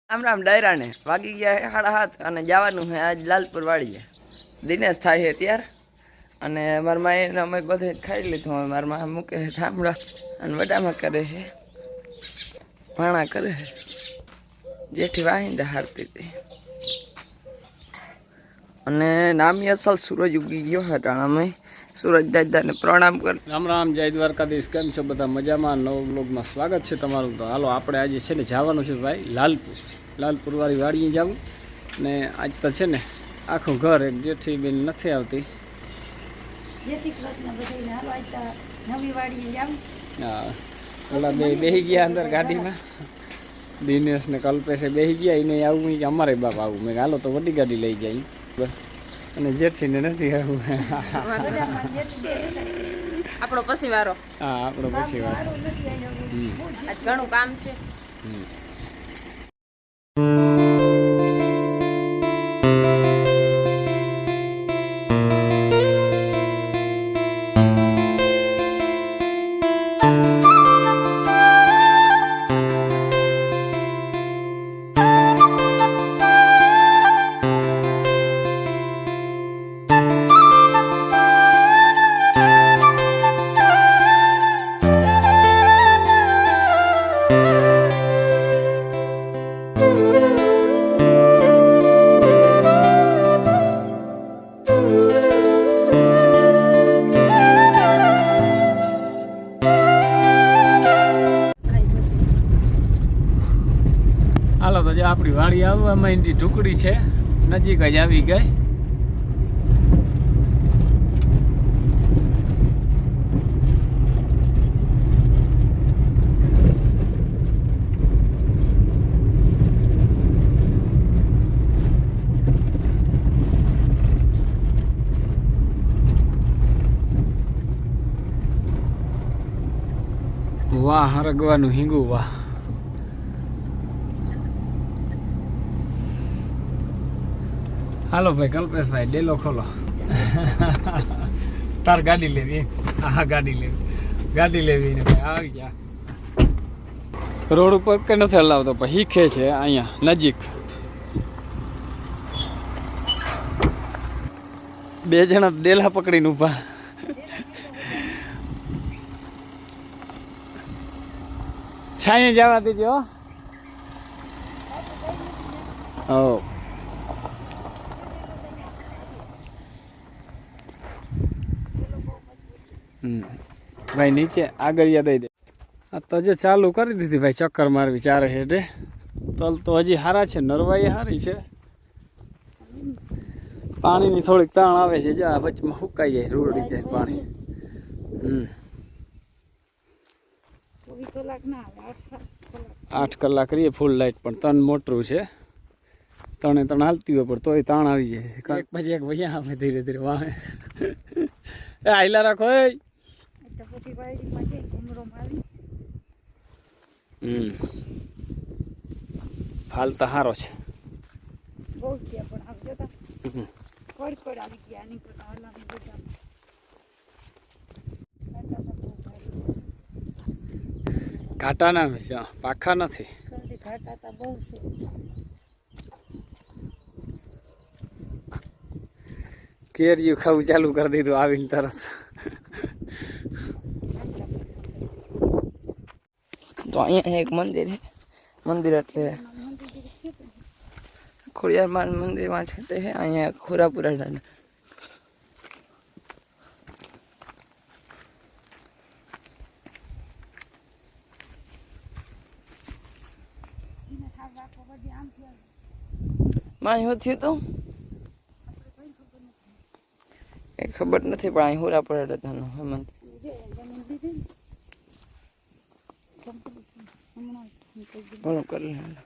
રામ રામ ડાયરા ને વાગી ગયા હે 7:30 અને જવાનું છે આજ લાલપુર વાડીએ. દિનેશ થાય છે ત્યાર અને મારા માઈને અમે બધે ખાઈ લીધું. હવે મારા મા મૂકે છે ઠામડા અને વડામાં કરે છે ભાણા કરે છે. જેઠી વાહિંદા હારતી હતી અને નામી અસલ સૂરજ ઉગી ગયો હટાણામાં. સૂરજ દાદાને પ્રણામ કર. રામ રામ, જય દ્વારકાધીશ. કેમ છો બધા? મજામાં? નવ બ્લોગમાં સ્વાગત છે તમારું. તો હાલો આપણે આજે છે ને જવાનું છે ભાઈ લાલપુર વાળી વાડીએ જવું. ને આજ તો છે ને આખું ઘર એક જેઠી બેન નથી આવતી. હા, ઓલા બેસી ગયા અંદર ગાડીમાં. દિનેશ ને કલ્પેશે બેસી ગયા. એને આવું અમારે બાપ આવું. મેં હાલો તો વડી ગાડી લઈ જાય અને જેઠીને નથી આવું. આપણો પછી વારો. હા, આપણો પછી વારો. આજ ઘણું કામ છે. હાલો તો જે આપણી વાડી આવવામાં એની ઢુકડી છે, નજીક જ આવી ગઈ. વાહ, હરગવાનું હિંગું વાહ. હાલો ભાઈ કલ્પેશભાઈ, ડેલો ખોલો. તાર ગાડી લેવી? હા, ગાડી લેવી ને ભાઈ આવી ગયા. રોડ ઉપર કે નથી હલાવતો પણ હીખે છે અહીંયા નજીક. બે જણા ડેલા પકડીને ઊભા. છાંયે જવા દેજો. હો, ભાઈ નીચે આગળ દઈ દે. આ તો જે ચાલુ કરી દીધી ભાઈ ચક્કર મારવી ચારે હેઠે. તલ તો હજી સારા છે, નરવાઈ સારી છે. પાણીની થોડીક તાણ આવે છે. જ્યાં વચમાં સુકાઈ જાય, રૂડી જાય પાણી. 8 કલાક રહીએ ફૂલ લાઈટ, પણ તન મોટરું છે. ત્રણ હાલતી હોય પણ તોય તાણ આવી જાય. એક પછી એક ભાઈ આવે ધીરે ધીરે વાહે. એ આઈલા રાખો. ફાલ તો સારો છે. ઘાટા ના છે, પાખા નથી. કેરીયું ખાવું ચાલુ કરી દીધું આવીને તરત. તો અહીંયા એક મંદિર છે. મંદિર એટલે ખોડિયાર મંદિરમાં છે તે અહીંયા ખોરાપુરા દાદા. માં થયું તો એ ખબર નથી, પણ અહીં ખોરાપુરા દાદાનું મંદિર. ઘણું કરી લે.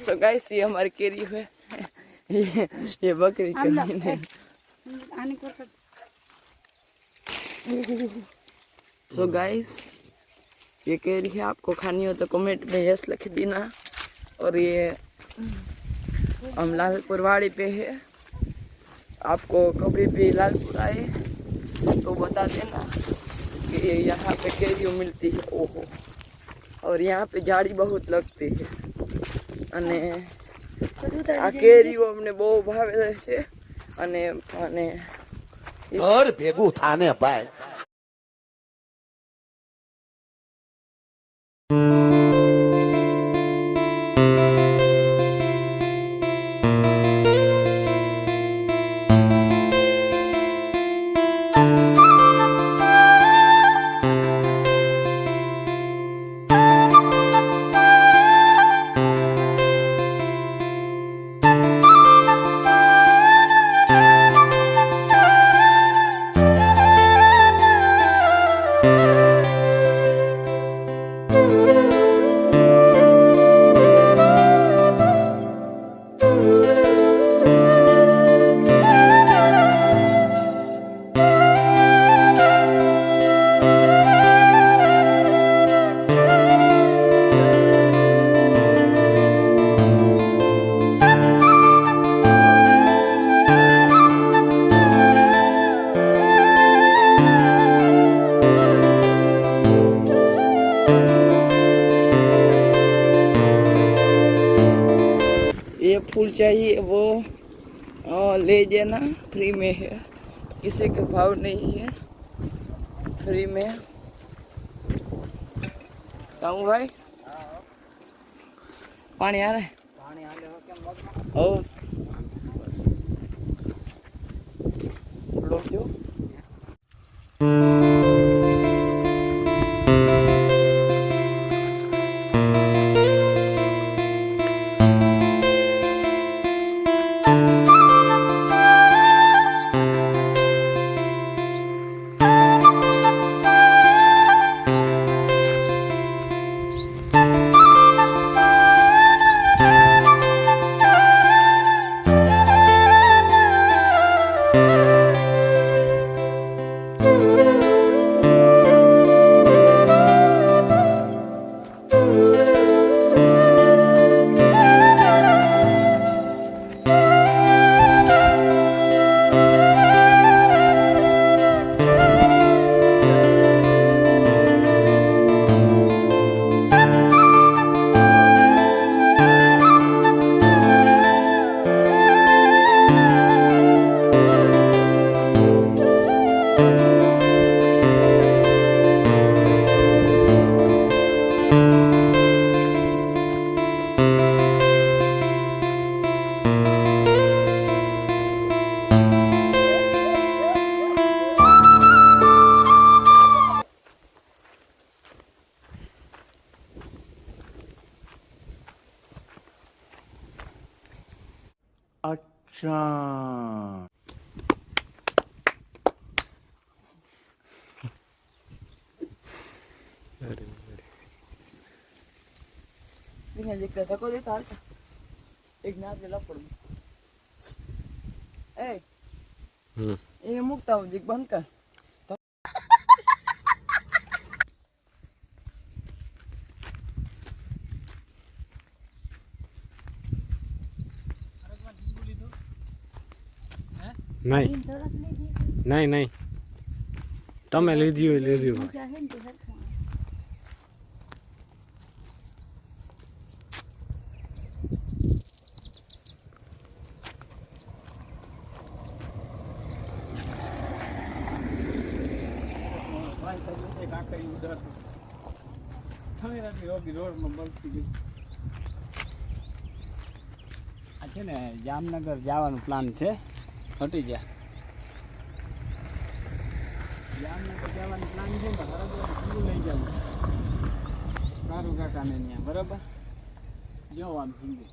सो गाइस ये हमारी केरी है। ये बकरी कहीं नहीं। सो गाइस ये केरी है, आपको खानी हो तो कमेंट में यस लिख देना। और ये हम लालपुर वाड़ी पे है, आपको कभी भी लालपुर आए तो बता देना कि यहाँ पे केरियो मिलती है। ओहो, और यहाँ पे झाड़ी बहुत लगती है અને આ કેરીઓ અમને બહુ ભાવે છે અને અને ઘર ભેગું થાને ભાઈ. ये फूल चाहिए वो ले जाना, फ्री में है, किसी के भाव नहीं है, फ्री में। कहूँ भाई पानी आ रहा है? ओ लो क्यों? अच्छा Dengan jika tak kau dia tahu, ignat dia lapor. ये मुक्ता हूँ जिक बंद कर। નહીં નહીં નહીં તમે લીધી હોય લીધી હોય. આ કઈ ઉધર થમેરાથી રોડમાં બળતી ગયું. આ છે ને જામનગર જવાનું પ્લાન છે. હટી જા જામનગર જવાનું પ્લાન છે ને હરગવાનું લઈ જવું કારું કાકાને ત્યાં બરાબર. જો આમ હિન્દુ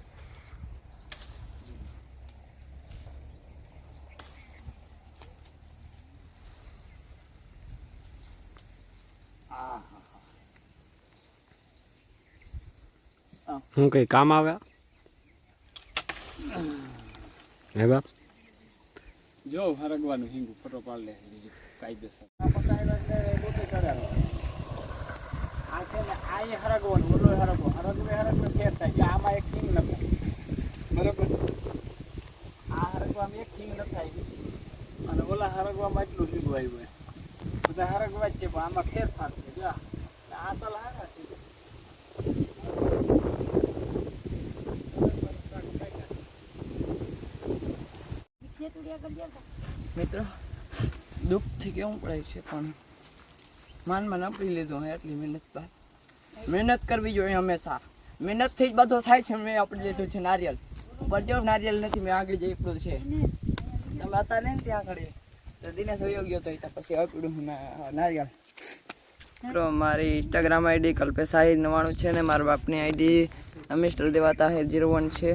હું કઈ કામ આવ્યા હે બાપ. જો હરગવાનું હિંગુ ફોટો પાડ લે કાયદેસર. આ છે ને આ હરગવાનું બોલો હરગવો હરગવે ફેર થાય કે આમાં એક હિંગ ન થાય બરાબર. આ હરગવામાં એક હિંગ ન થાય અને ઓલા હરગવામાં એટલું હિંગું આવ્યું બધા હરગવા જ છે પણ આમાં ફેરફાર છે. જો આ તો લાગે છે મિત્રો દુઃખથી કેવું પડે છે પણ માનમાં આપી લીધું હોય એટલી મહેનત બાદ. મહેનત કરવી જોઈએ હંમેશા. મહેનતથી જ બધો થાય છે. મેં આપી લીધું છે નારિયેલ. બધો નારિયેલ નથી મેં આગળ જઈ એટલું છે. તમે અત્યારે ને ત્યાં આગળ તો દિનેશ વયો ગયો તો પછી આપડ્યું નારિયેલ. મિત્રો મારી ઇન્સ્ટાગ્રામ આઈડી કલ્પેશ આહિર 99 છે ને મારા બાપની આઈડી મિસ્ટર દેવાતા આહિર 01 છે.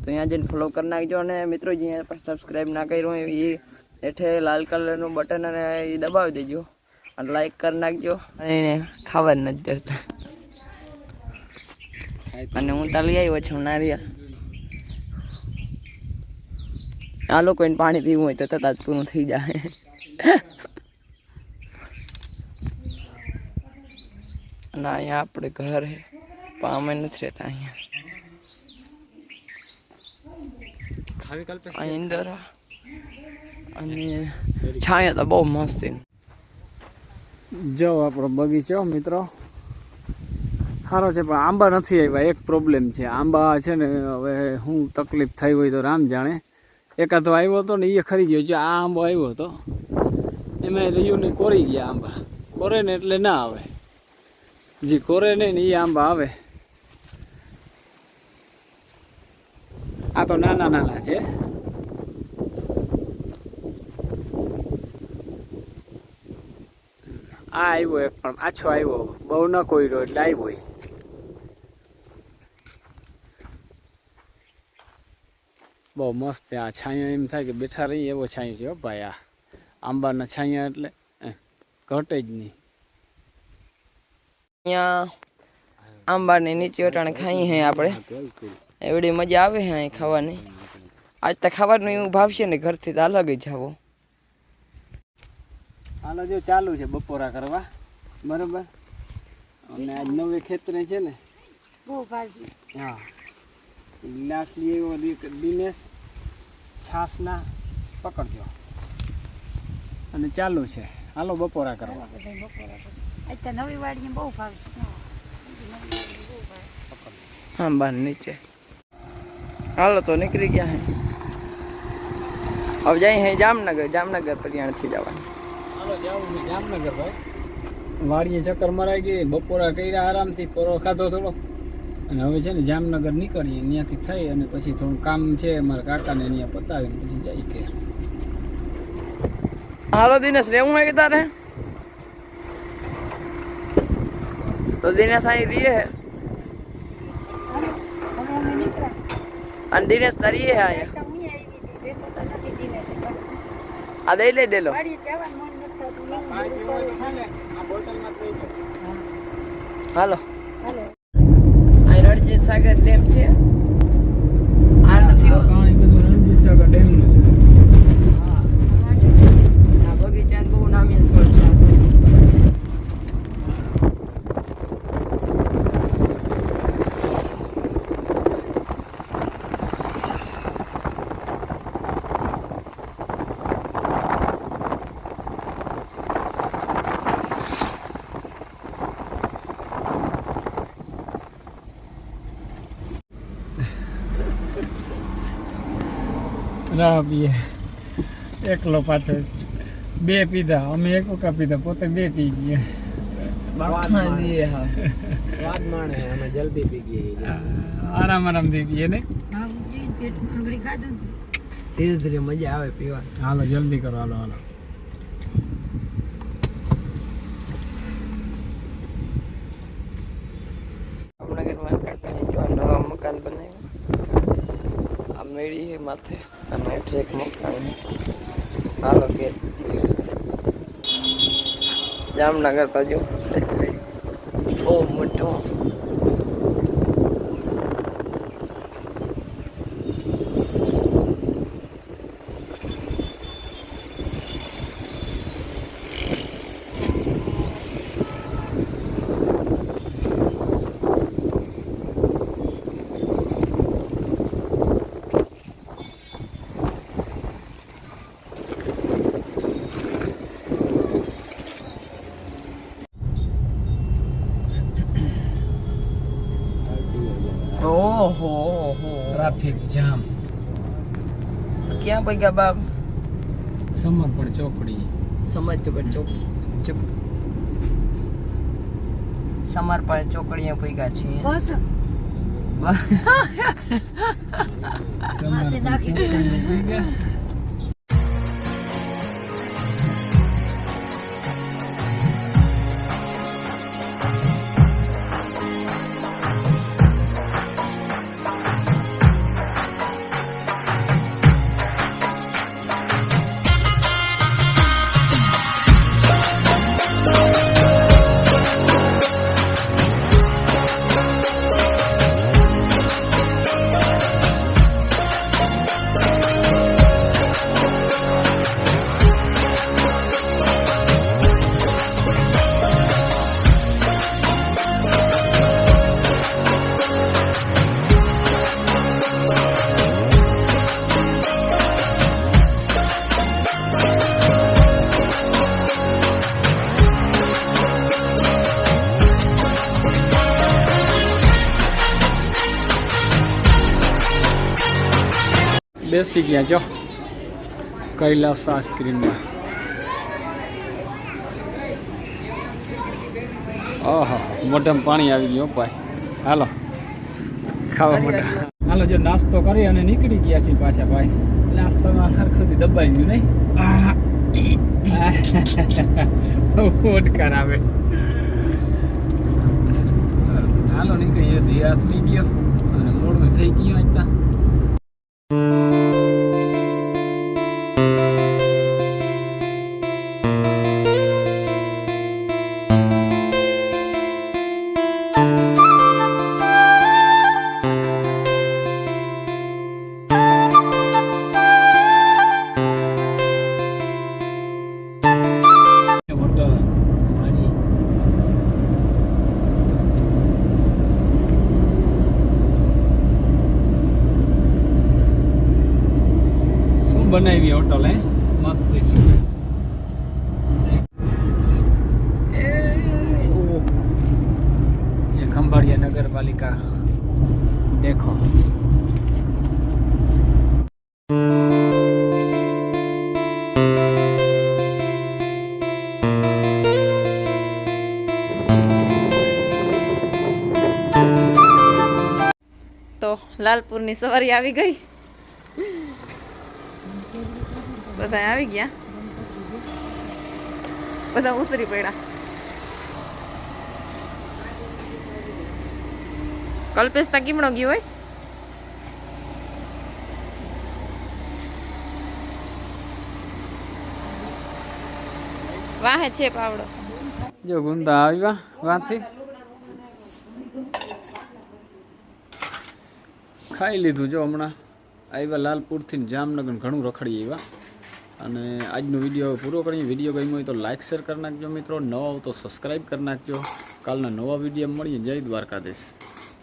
તો અહીંયા જઈને ફોલો કરી નાખજો. અને મિત્રો જ્યાં પણ સબસ્ક્રાઈબ ના કર્યું હોય એ હેઠે લાલ કલરનું બટન અને એ દબાવી દેજો અને લાઈક કરી નાખજો. અને એને ખાવા જ નથી દેતા. અને હું તાલી આવ્યો છું નારિયેલ. આ લોકોને પાણી પીવું હોય તો તરત જ પૂરું થઈ જાય. અને અહીંયા આપણે ઘર હે પણ અમે નથી રહેતા અહીંયા. અંદર અને છાયા તો બહુ મસ્ત. જો આપણો બગીચો મિત્રો સારો છે પણ આંબા નથી આવ્યા. એક પ્રોબ્લેમ છે આંબા છે ને હવે શું તકલીફ થઈ હોય તો રામ જાણે. એકાદો આવ્યો હતો ને એ ખરી ગયો. જો આ આંબો આવ્યો હતો એમાં રહ્યું ને કોરી ગયા આંબા. કોરે ને એટલે ના આવે. જે કોરે નહીં ને એ આંબા આવે. આ તો નાના નાના છે. આ આવ્યો એક પણ આછો આવ્યો બહુ ન કોઈરો એટલે આવ્યો. બહુ મસ્ત છે આ છાંયો. એમ થાય કે બેઠા રહી એવો છાંયો છે. ભાઈ આ આંબાના છાંયા એટલે ઘટે જ નહીં. અહીંયા આંબાની નીચે અટાણે ખાઈ હે આપણે. એવડી મજા આવે હે અહીં ખાવાની. આજ તો ખાવાનું એવું ભાવશે ને ઘરથી તો અલગ જ જાવો. હાલો જો ચાલુ છે બપોરા કરવા બરોબર. અને આજ નવે ખેતરે છે ને હા ગ્લાસ લઈ આવ્યો દિનેશ છાસના પકડજો અને ચાલુ છે. હાલો બપોરા કરવા. આંબા નીચે હાલો તો નીકળી ગયા હે. હવે જાય હે જામનગર. જામનગર પરિયાણથી જવાનું. હાલો જાવું છે જામનગર ભાઈ. વાડીએ ચક્કર મરાઈ ગઈ. બપોરા કર્યા આરામથી. પોરો ખાધો થોડો અને હવે છે ને જામનગર નીકળીએ. ત્યાંથી થઈ અને પછી થોડું કામ છે મારા કાકાને ત્યાં પતાવીને પછી જઈ કે. હાલો દિનેશ રેવું હોય કે તારે તો દિનેશ અહીં રીએ હે. અને દિનેશ તારીએ હે અહીંયા. આ દઈ લઈ દેલો. હાલો અહીં રણજીત સાગર ડેમ છે. આ નથી પાણી બધું રણજીત સાગર ડેમનું છે. આ બગીચા બહુ નામી સ્થળ છે. રાહ પીએ એકલો પાછો. બે પીધા અમે એક વખત પીધા પોતે બે પી ગયા. સ્વાદ માણે અમે જલ્દી પી ગઈએ આરામ આરામથી પીએ ને ધીરે ધીરે મજા આવે પીવા. હાલો જલ્દી કરો હાલો હાલો જામનગરમાં કાકાએ જો નવા મકાન બનાવ્યું. આ મેળી છે માથે અને ઠેક મકાન છે. હાલો કે જામનગર તો જો દેખાય બહુ મોટું. ઓહો ટ્રાફિક જામ ક્યાં પગ્યા બાપ? સમર્પણ ચોકડી સમજ તો ચૂપ સમર્પણ ચોકડીએ પગ્યા છીએ. સમર્પણ ચોકડી ગયા બેસી ગયા જો કૈલાસ આઈસ્ક્રીમમાં. ઓહો મોઢામાં પાણી આવી ગયું ભાઈ. હાલો ખાવા મોઢા. હાલો જો નાસ્તો કરી અને નીકળી ગયા છીએ પાછા ભાઈ. નાસ્તામાં હરખુથી દબાઈ ગયું નહીં. ઓડકાર આવે. હાલો નીકળીએ ધી હાથમી ગયો અને મોડું થઈ ગયું આજતા. બનાવી હોટલ હે મસ્ત થઈ ગયું. ये खंभाड़िया नगर पालिका देखो. તો લાલપુરની સવારી આવી ગઈ. બધા આવી ગયા, બધા ઉતરી પડ્યા. કલ્પેશ તા કીમણો ગયો હોય. વાહે છે પાવડો. જો ગુંદા આવ્યા વાંથી ખાઈ લીધું. જો હમણાં આવ્યા લાલપુરથી જામનગર ઘણું રખડી આવ્યા. અને આજનો વિડીયો પૂરો કરીએ. વિડીયો ગમ્યો હોય તો લાઇક શેર કરી નાખજો મિત્રો. નવા હો તો સબસ્ક્રાઈબ કરી નાખજો. કાલના નવા વિડીયો મળીએ. જય દ્વારકાધીશ.